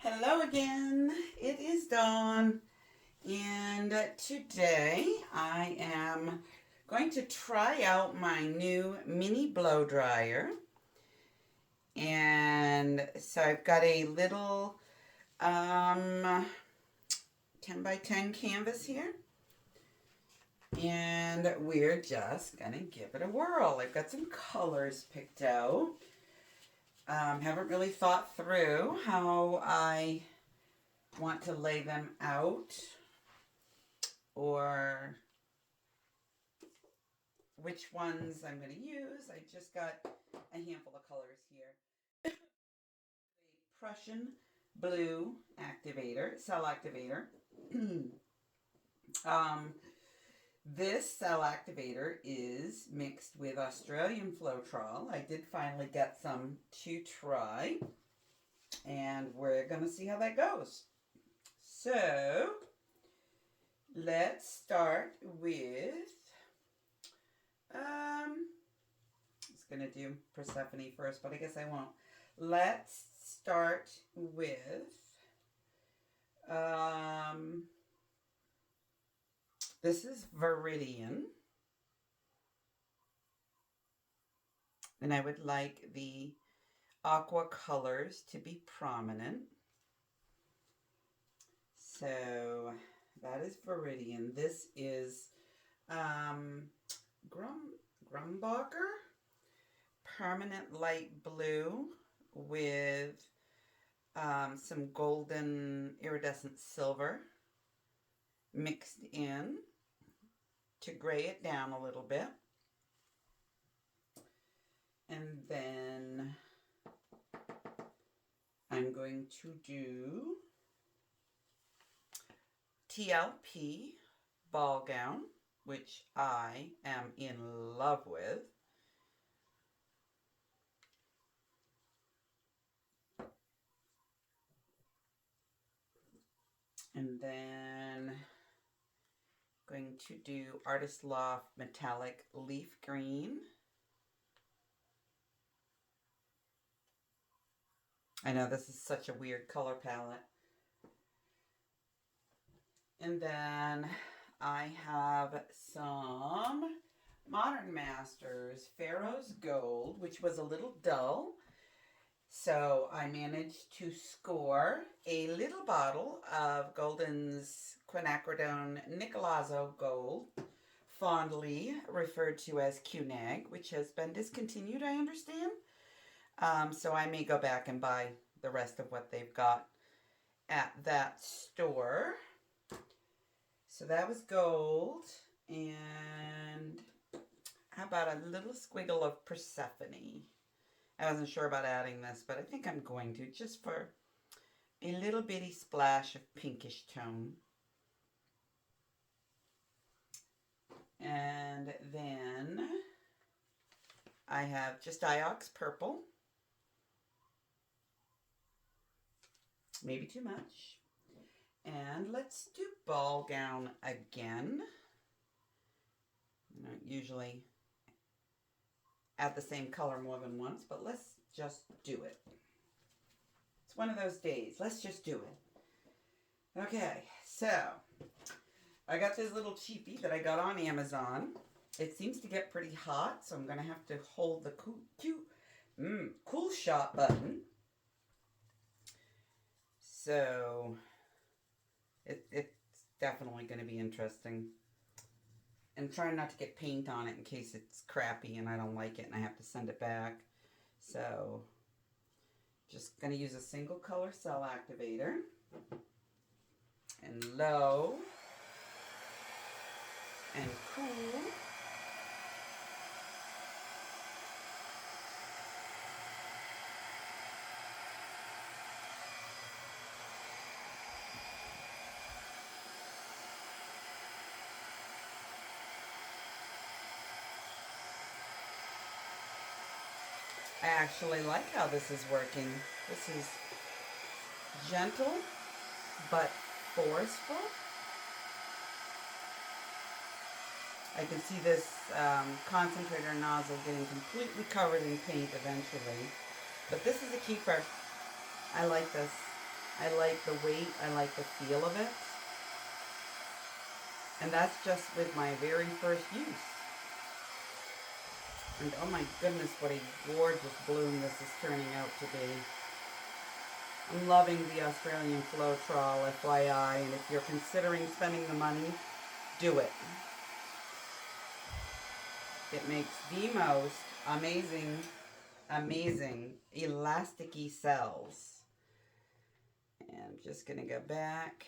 Hello again. It is Dawn, and today I am going to try out my new mini blow dryer. And so I've got a little 10 by 10 canvas here, and we're just gonna give it a whirl. I've got some colors picked out. Haven't really thought through how I want to lay them out or which ones I'm going to use. I just got a handful of colors here. A Prussian Blue activator, cell activator. This cell activator is mixed with Australian Floetrol. I did finally get some to try, and we're going to see how that goes. So, let's start with, I was going to do Persephone first, but I guess I won't. Let's start with, this is Viridian, and I would like the aqua colors to be prominent. So that is Viridian. This is Grumbacher Permanent Light Blue with some Golden Iridescent Silver mixed in to gray it down a little bit. And then I'm going to do TLP ball gown, which I am in love with. And then going to do Artist Loft Metallic Leaf Green. I know this is such a weird color palette. And then I have some Modern Masters Pharaoh's Gold, which was a little dull. So I managed to score a little bottle of Golden's Quinacradone Nicolazzo Gold, fondly referred to as Qnag, which has been discontinued, I understand. So I may go back and buy the rest of what they've got at that store. So that was gold. And how about a little squiggle of Persephone? I wasn't sure about adding this, but I think I'm going to, just for a little bitty splash of pinkish tone. And then I have just Diox purple. Maybe too much. And let's do ball gown again. I don't usually add the same color more than once, but let's just do it. It's one of those days. Let's just do it. Okay, so I got this little cheapie that I got on Amazon. It seems to get pretty hot, so I'm going to have to hold the cool shot button. So it's definitely going to be interesting. And trying not to get paint on it in case it's crappy and I don't like it and I have to send it back. So just going to use a single color cell activator. And low. And cool. I actually like how this is working. This is gentle but forceful. I can see this concentrator nozzle getting completely covered in paint eventually. But this is a keeper. I like this. I like the weight. I like the feel of it. And that's just with my very first use. And oh my goodness, what a gorgeous bloom this is turning out to be. I'm loving the Australian Floetrol, FYI, and if you're considering spending the money, do it. It makes the most amazing, amazing elasticy cells. And I'm just going to go back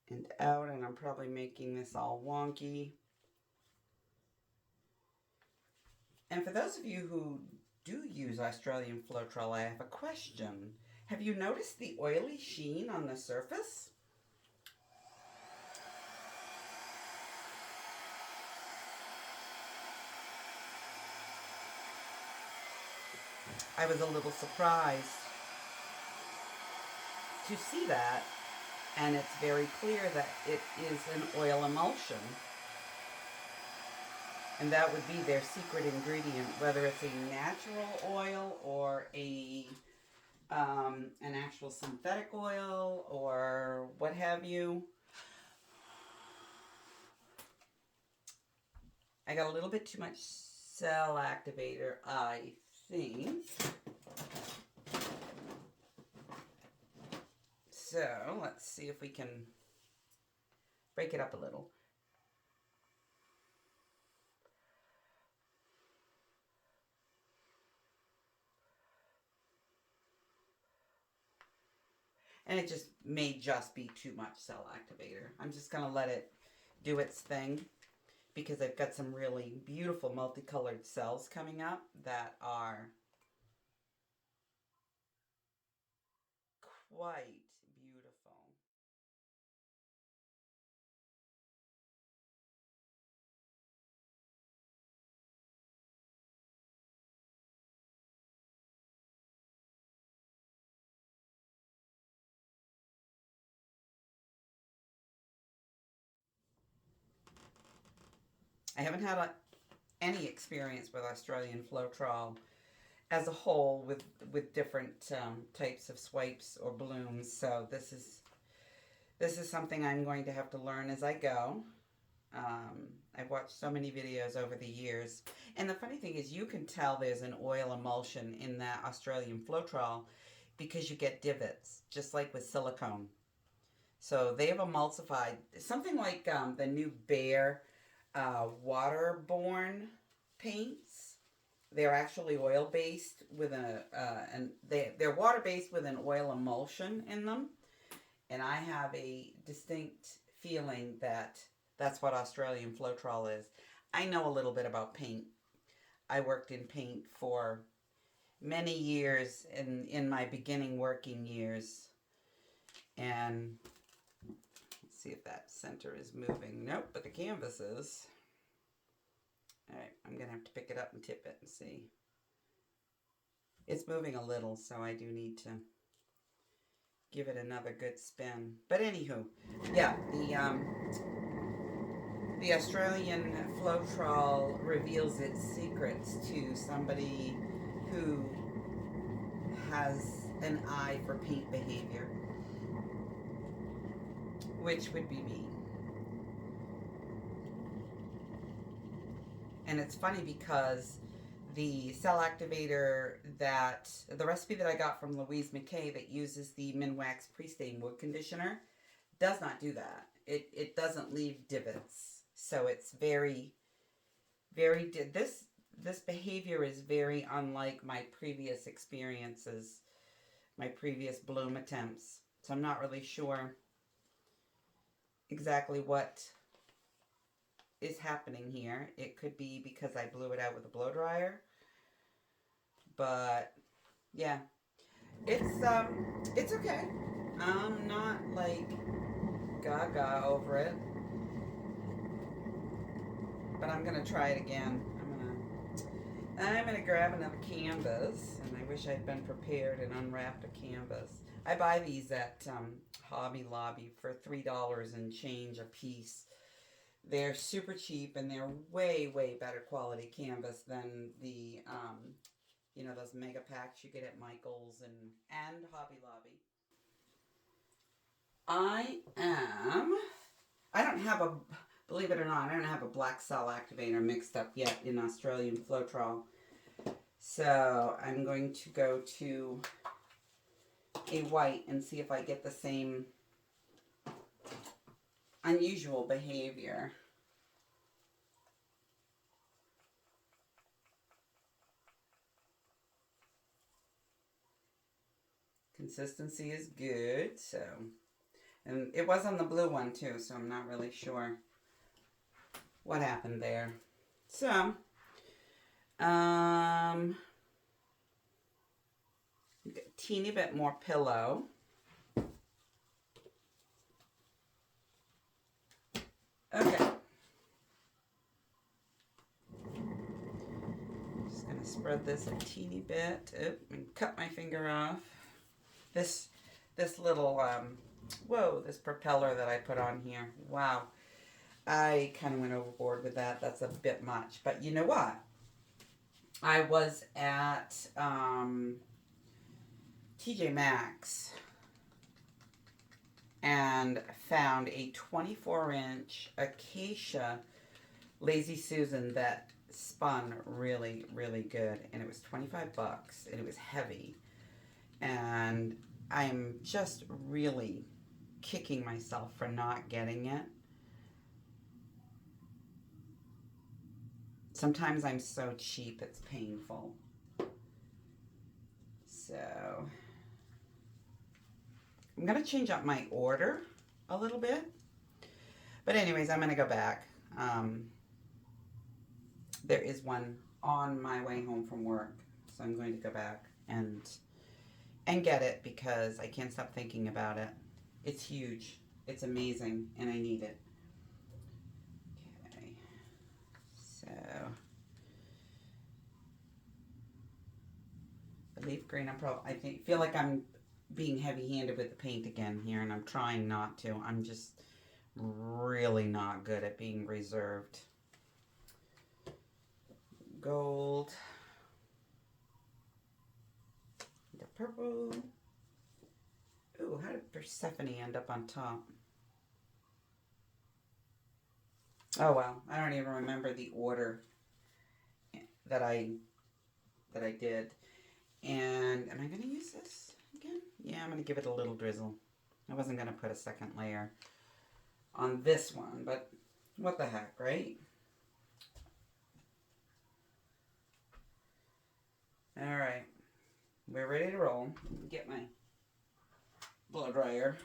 and out, and I'm probably making this all wonky. And for those of you who do use Australian Floetrol, I have a question. Have you noticed the oily sheen on the surface? I was a little surprised to see that, and it's very clear that it is an oil emulsion. And that would be their secret ingredient, whether it's a natural oil or an actual synthetic oil or what have you. I got a little bit too much cell activator, I think. So let's see if we can break it up a little. And it may just be too much cell activator. I'm just going to let it do its thing because I've got some really beautiful multicolored cells coming up that are quite beautiful. I haven't had any experience with Australian Floetrol as a whole with different types of swipes or blooms. So this is something I'm going to have to learn as I go. I've watched so many videos over the years. And the funny thing is you can tell there's an oil emulsion in that Australian Floetrol because you get divots, just like with silicone. So they have emulsified, something like the new Behr waterborne paints. They're actually oil-based with they're water-based with an oil emulsion in them. And I have a distinct feeling that that's what Australian Floetrol is. I know a little bit about paint. I worked in paint for many years in my beginning working years. And let's see if that center is moving. Nope, but the canvas is. All right, I'm going to have to pick it up and tip it and see. It's moving a little, so I do need to give it another good spin. But anywho, yeah, the Australian Floetrol reveals its secrets to somebody who has an eye for paint behavior, which would be me. And it's funny because the cell activator the recipe that I got from Louise McKay that uses the Minwax Pre-Stain Wood Conditioner does not do that. It doesn't leave divots. So it's very, very, this behavior is very unlike my previous experiences, my previous bloom attempts. So I'm not really sure exactly what is happening here. It could be because I blew it out with a blow dryer. But yeah, it's okay. I'm not like gaga over it. But I'm gonna try it again. I'm gonna grab another canvas, and I wish I'd been prepared and unwrapped a canvas. I buy these at Hobby Lobby for $3 and change a piece. They're super cheap, and they're way, way better quality canvas than the You know, those mega packs you get at Michael's and Hobby Lobby. I don't have a, believe it or not, I don't have a black cell activator mixed up yet in Australian Floetrol. So I'm going to go to a white and see if I get the same unusual behavior. Consistency is good, so, and it was on the blue one too, so I'm not really sure what happened there. So, a teeny bit more pillow. Okay. Just gonna spread this a teeny bit. Oop, and cut my finger off. This little, whoa, this propeller that I put on here. Wow. I kind of went overboard with that. That's a bit much. But you know what? I was at TJ Maxx and found a 24-inch Acacia Lazy Susan that spun really, really good. And it was 25 bucks. And it was heavy. And I'm just really kicking myself for not getting it. Sometimes I'm so cheap, it's painful. So, I'm going to change up my order a little bit. But anyways, I'm going to go back. There is one on my way home from work. So I'm going to go back and get it because I can't stop thinking about it. It's huge. It's amazing, and I need it. Okay. So, the leaf green, I feel like I'm being heavy-handed with the paint again here, and I'm trying not to. I'm just really not good at being reserved. Gold. The purple. Ooh, how did Persephone end up on top? Oh well, I don't even remember the order that I did. And am I going to use this again? Yeah, I'm going to give it a little drizzle. I wasn't going to put a second layer on this one, but what the heck, right? All right, we're ready to roll. Get my blow dryer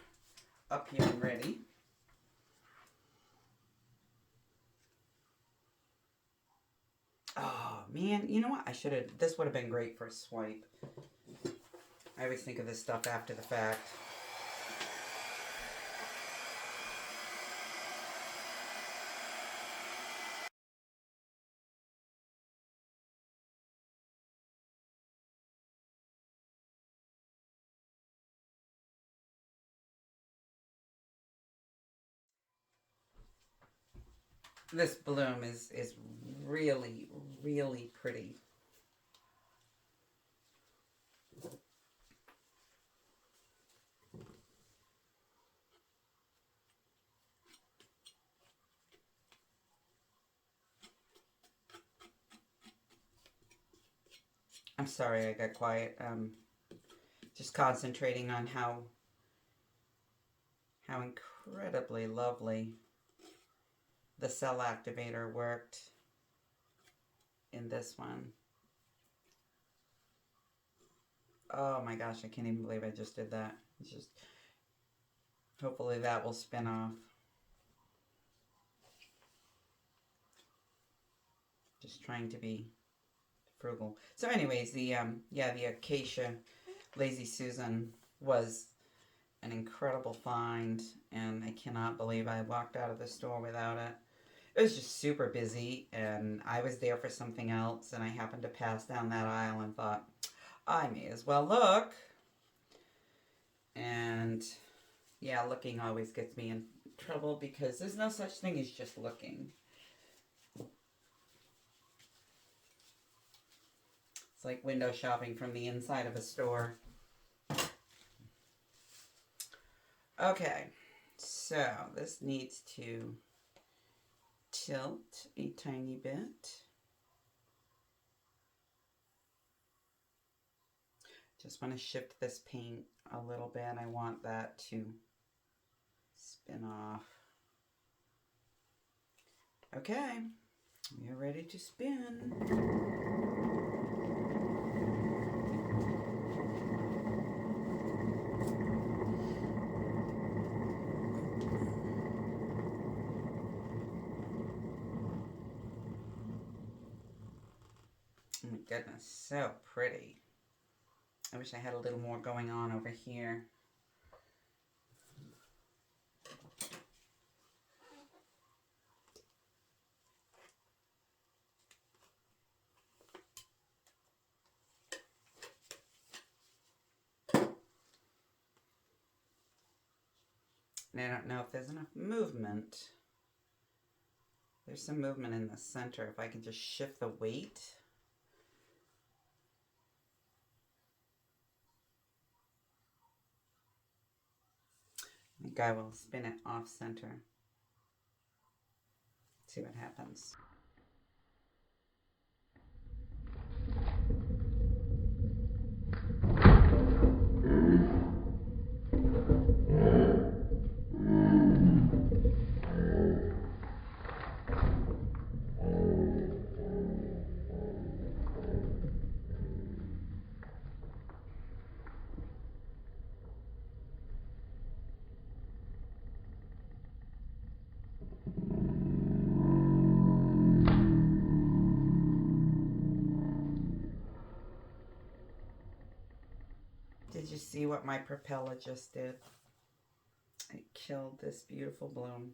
up here and ready. Oh man, you know what? This would have been great for a swipe. I always think of this stuff after the fact. This bloom is really, really pretty. I'm sorry I got quiet. Just concentrating on how incredibly lovely the cell activator worked in this one. Oh my gosh, I can't even believe I just did that. It's just, hopefully that will spin off. Just trying to be frugal. So anyways, the Acacia Lazy Susan was an incredible find, and I cannot believe I walked out of the store without it. It was just super busy, and I was there for something else, and I happened to pass down that aisle and thought, I may as well look. And yeah, looking always gets me in trouble because there's no such thing as just looking. It's like window shopping from the inside of a store. Okay, so this needs to tilt a tiny bit. Just want to shift this paint a little bit. I want that to spin off. Okay, we're ready to spin. Oh my goodness, so pretty. I wish I had a little more going on over here. And I don't know if there's enough movement. There's some movement in the center. If I can just shift the weight. I think I will spin it off center. See what happens. Did you see what my propeller just did? It killed this beautiful bloom.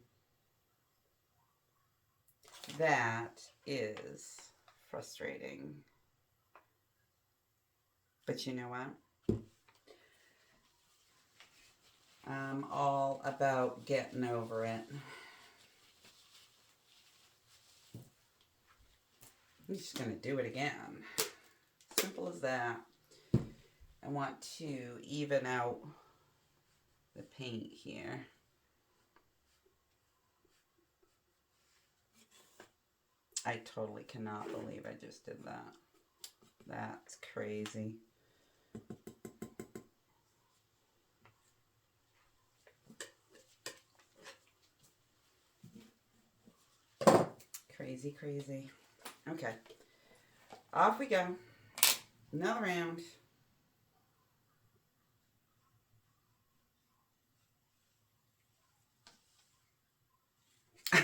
That is frustrating. But you know what? I'm all about getting over it. I'm just going to do it again. Simple as that. I want to even out the paint here. I totally cannot believe I just did that. That's crazy. Crazy, crazy. Okay. Off we go. Another round.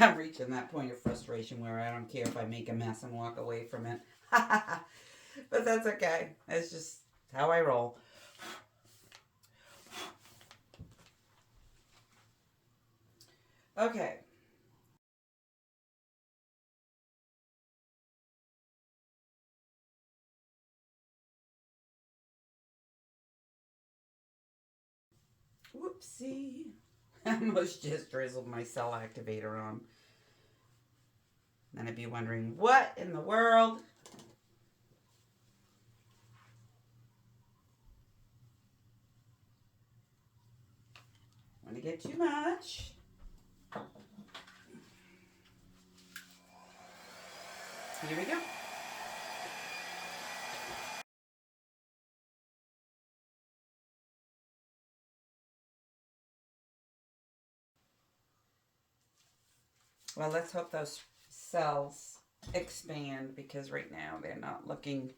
I'm reaching that point of frustration where I don't care if I make a mess and walk away from it. But that's okay. That's just how I roll. Okay. Whoopsie. I almost just drizzled my cell activator on. Then I'd be wondering, what in the world? Want to get too much? Here we go. Well, let's hope those cells expand, because right now they're not looking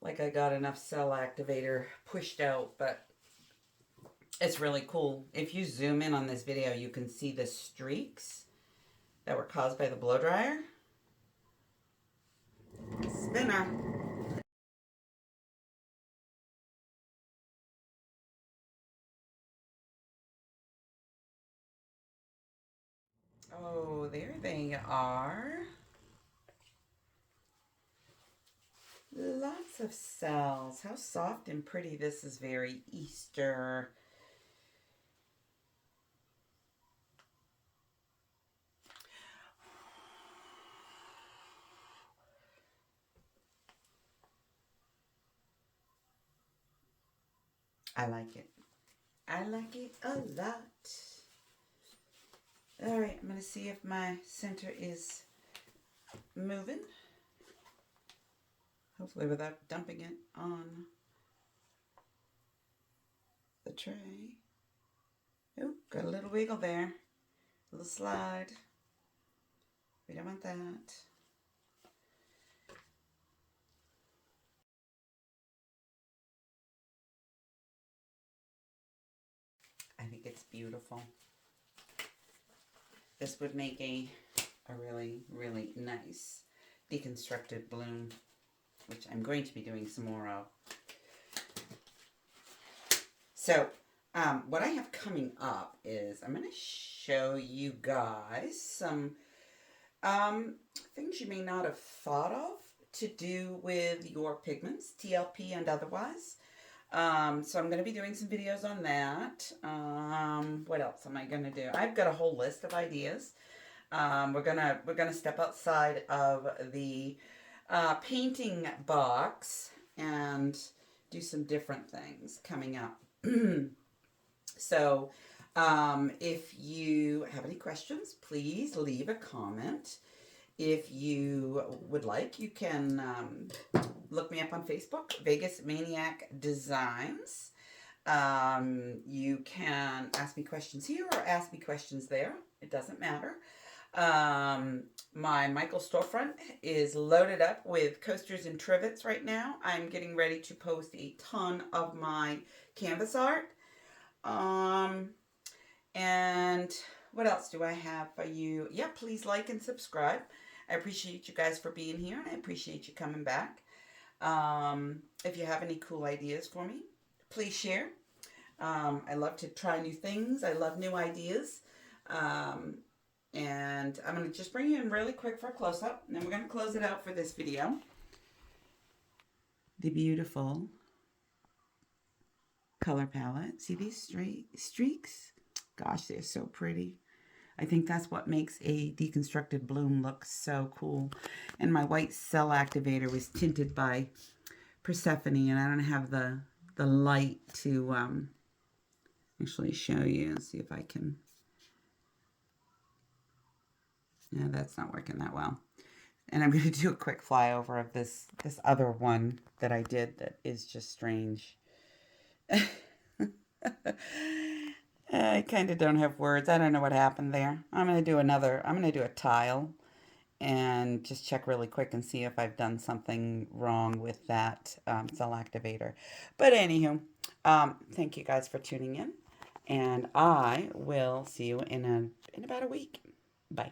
like I got enough cell activator pushed out, but it's really cool. If you zoom in on this video, you can see the streaks that were caused by the blow dryer. Spinner. Oh, there they are. Lots of cells. How soft and pretty this is. Very Easter. I like it. I like it a lot. All right, I'm going to see if my center is moving. Hopefully without dumping it on the tray. Oh, got a little wiggle there. A little slide. We don't want that. I think it's beautiful. This would make a really, really nice deconstructed bloom, which I'm going to be doing some more of. So, what I have coming up is I'm going to show you guys some things you may not have thought of to do with your pigments, TLP and otherwise. So I'm going to be doing some videos on that. What else am I going to do? I've got a whole list of ideas. We're gonna step outside of the painting box and do some different things coming up. So, if you have any questions, please leave a comment. If you would like, you can look me up on Facebook, Vegas Maniac Designs. You can ask me questions here or ask me questions there. It doesn't matter. My Michael storefront is loaded up with coasters and trivets right now. I'm getting ready to post a ton of my canvas art. And what else do I have for you? Yeah, please like and subscribe. I appreciate you guys for being here, and I appreciate you coming back. If you have any cool ideas for me, please share. I love to try new things. I love new ideas. And I'm going to just bring you in really quick for a close-up, and then we're going to close it out for this video. The beautiful color palette. See these streaks? Gosh, they're so pretty. I think that's what makes a deconstructed bloom look so cool. And my white cell activator was tinted by Persephone, and I don't have the light to actually show you. Let's see if I can. Yeah, that's not working that well. And I'm going to do a quick flyover of this other one that I did that is just strange. I kind of don't have words. I don't know what happened there. I'm going to do a tile and just check really quick and see if I've done something wrong with that cell activator. But anywho, thank you guys for tuning in, and I will see you in about a week. Bye.